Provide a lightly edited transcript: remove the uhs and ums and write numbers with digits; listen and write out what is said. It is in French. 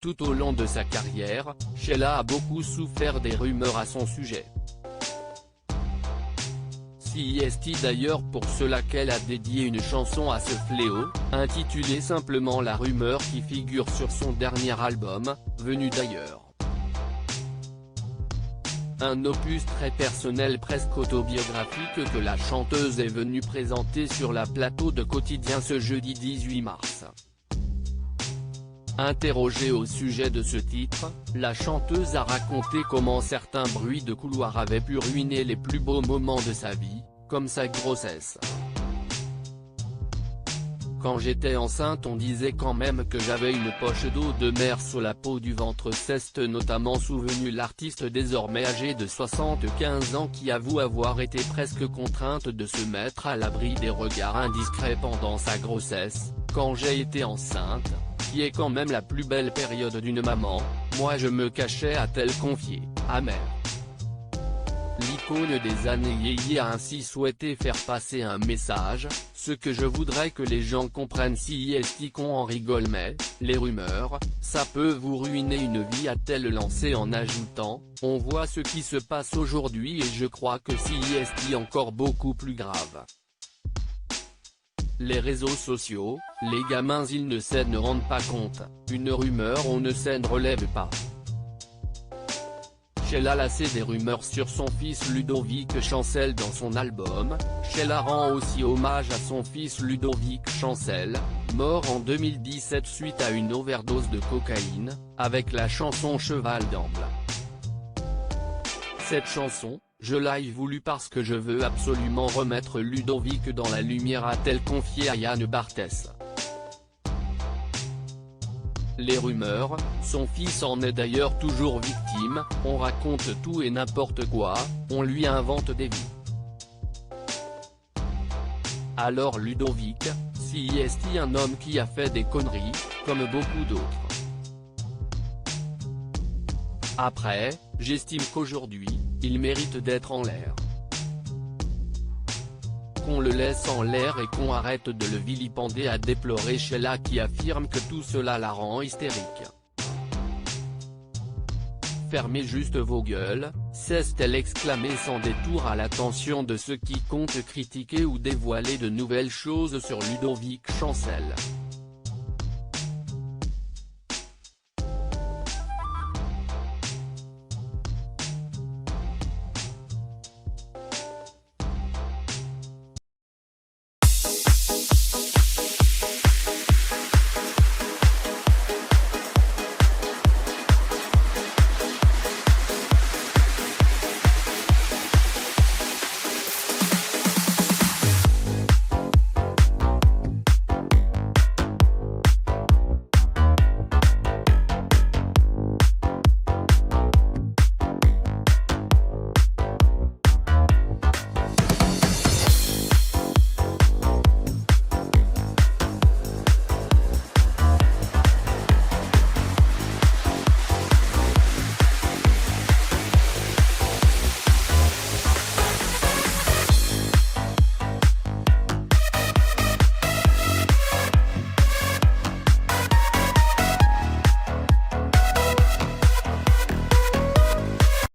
Tout au long de sa carrière, Sheila a beaucoup souffert des rumeurs à son sujet. C'est d'ailleurs pour cela qu'elle a dédié une chanson à ce fléau, intitulée simplement La Rumeur, qui figure sur son dernier album, Venu d'ailleurs. Un opus très personnel, presque autobiographique, que la chanteuse est venue présenter sur la plateau de Quotidien ce jeudi 18 mars. Interrogée au sujet de ce titre, la chanteuse a raconté comment certains bruits de couloir avaient pu ruiner les plus beaux moments de sa vie, comme sa grossesse. Quand j'étais enceinte, on disait quand même que j'avais une poche d'eau de mer sous la peau du ventre, s'est notamment souvenu l'artiste désormais âgée de 75 ans, qui avoue avoir été presque contrainte de se mettre à l'abri des regards indiscrets pendant sa grossesse. Quand j'ai été enceinte, qui est quand même la plus belle période d'une maman, moi je me cachais, a-t-elle confié, amère. L'icône des années yéyé a ainsi souhaité faire passer un message: ce que je voudrais que les gens comprennent, si qu'on en rigole, mais les rumeurs, ça peut vous ruiner une vie, a-t-elle lancé, en ajoutant: on voit ce qui se passe aujourd'hui et je crois que si encore beaucoup plus grave. Les réseaux sociaux, les gamins ils ne rendent pas compte, une rumeur on ne relève pas. Sheila lassée des rumeurs sur son fils Ludovic Chancel dans son album, Sheila rend aussi hommage à son fils Ludovic Chancel, mort en 2017 suite à une overdose de cocaïne, avec la chanson Cheval d'Amble. Cette chanson, je l'ai voulu parce que je veux absolument remettre Ludovic dans la lumière, a-t-elle confié à Yann Barthès. Les rumeurs, son fils en est d'ailleurs toujours victime, on raconte tout et n'importe quoi, on lui invente des vies. Alors Ludovic, c'est un homme qui a fait des conneries, comme beaucoup d'autres. Après, j'estime qu'aujourd'hui, il mérite d'être en l'air. Qu'on le laisse en l'air et qu'on arrête de le vilipender, a déploré Sheila, qui affirme que tout cela la rend hystérique. Fermez juste vos gueules, s'est-elle exclamée sans détour à l'attention de ceux qui comptent critiquer ou dévoiler de nouvelles choses sur Ludovic Chancel.